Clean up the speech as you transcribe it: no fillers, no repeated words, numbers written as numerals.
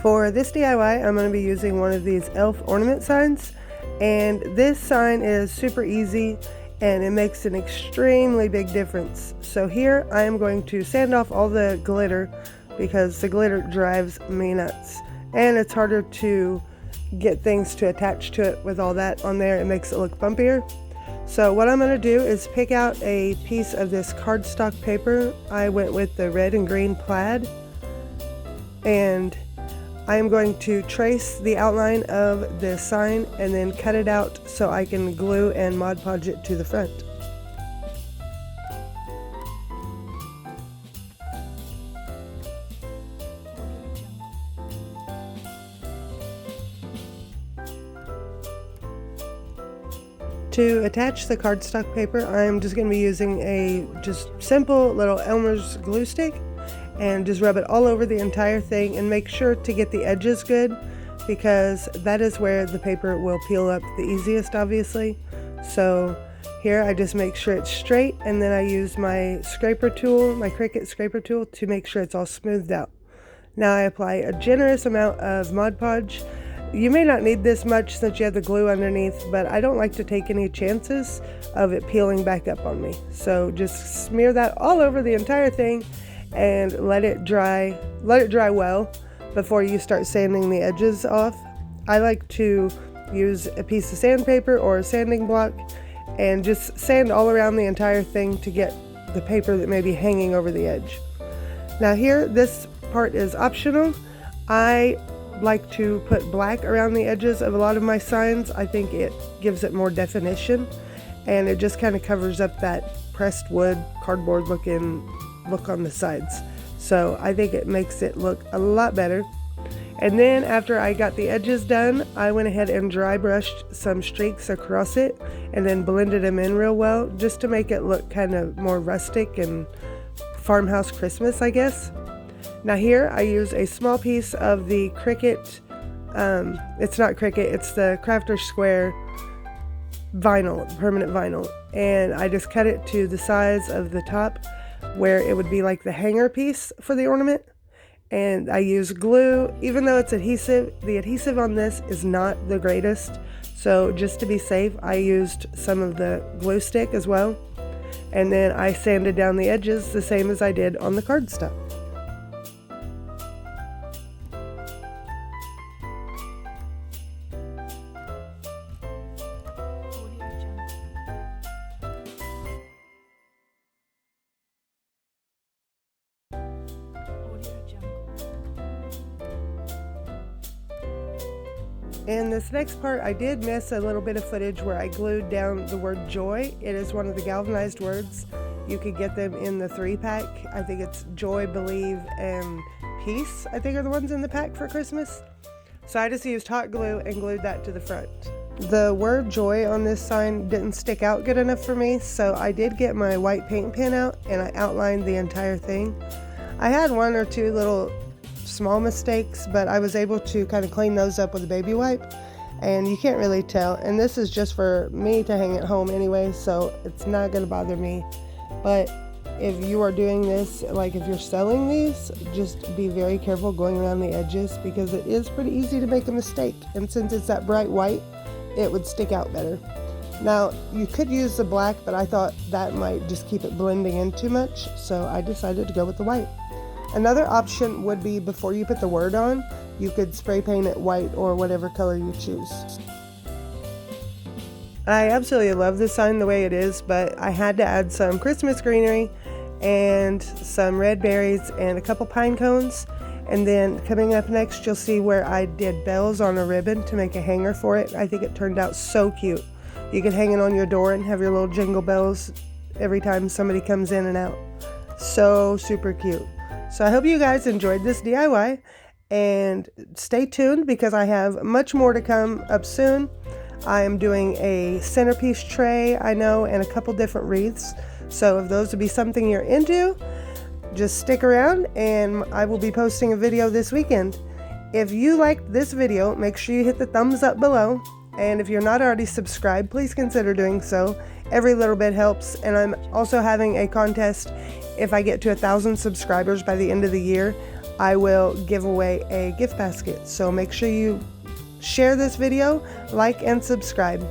For this DIY, I'm going to be using one of these elf ornament signs, and this sign is super easy and it makes an extremely big difference. So here I am going to sand off all the glitter because the glitter drives me nuts, and it's harder to get things to attach to it with all that on there. It makes it look bumpier. So what I'm going to do is pick out a piece of this cardstock paper. I went with the red and green plaid, and I am going to trace the outline of the sign and then cut it out so I can glue and Mod Podge it to the front. To attach the cardstock paper, I'm just going to be using a just simple little Elmer's glue stick and just rub it all over the entire thing, and make sure to get the edges good because that is where the paper will peel up the easiest, obviously. So here I just make sure it's straight, and then I use my scraper tool, my Cricut scraper tool, to make sure it's all smoothed out. Now I apply a generous amount of Mod Podge. You may not need this much since you have the glue underneath, but I don't like to take any chances of it peeling back up on me. So just smear that all over the entire thing and let it dry well before you start sanding the edges off. I like to use a piece of sandpaper or a sanding block and just sand all around the entire thing to get the paper that may be hanging over the edge. Now here, this part is optional. I like to put black around the edges of a lot of my signs. I think it gives it more definition, and it just kind of covers up that pressed wood, cardboard looking look on the sides. So I think it makes it look a lot better. And then after I got the edges done, I went ahead and dry brushed some streaks across it and then blended them in real well just to make it look kind of more rustic and farmhouse Christmas, I guess. Now here I use a small piece of the Cricut, it's not Cricut, it's the Crafter Square vinyl, permanent vinyl, and I just cut it to the size of the top where it would be like the hanger piece for the ornament. And I use glue. Even though it's adhesive, the adhesive on this is not the greatest, so just to be safe I used some of the glue stick as well, and then I sanded down the edges the same as I did on the cardstock. In this next part, I did miss a little bit of footage where I glued down the word joy. It is one of the galvanized words. You could get them in the 3-pack. I think it's joy, believe, and peace, I think, are the ones in the pack for Christmas. So I just used hot glue and glued that to the front. The word joy on this sign didn't stick out good enough for me, so I did get my white paint pen out and I outlined the entire thing. I had one or two little small mistakes, but I was able to kind of clean those up with a baby wipe, and you can't really tell. And this is just for me to hang at home anyway, so it's not going to bother me. But if you are doing this, like if you're selling these, just be very careful going around the edges because it is pretty easy to make a mistake, and since it's that bright white, it would stick out better. Now you could use the black, but I thought that might just keep it blending in too much, so I decided to go with the white. Another option would be, before you put the word on, you could spray paint it white or whatever color you choose. I absolutely love this sign the way it is, but I had to add some Christmas greenery and some red berries and a couple pine cones. And then coming up next, you'll see where I did bells on a ribbon to make a hanger for it. I think it turned out so cute. You could hang it on your door and have your little jingle bells every time somebody comes in and out. So super cute. So I hope you guys enjoyed this DIY, and stay tuned because I have much more to come up soon. I am doing a centerpiece tray, I know, and a couple different wreaths. So if those would be something you're into, just stick around and I will be posting a video this weekend. If you liked this video, make sure you hit the thumbs up below. And if you're not already subscribed, please consider doing so. Every little bit helps. And I'm also having a contest. If I get to 1,000 subscribers by the end of the year, I will give away a gift basket. So make sure you share this video, like, and subscribe.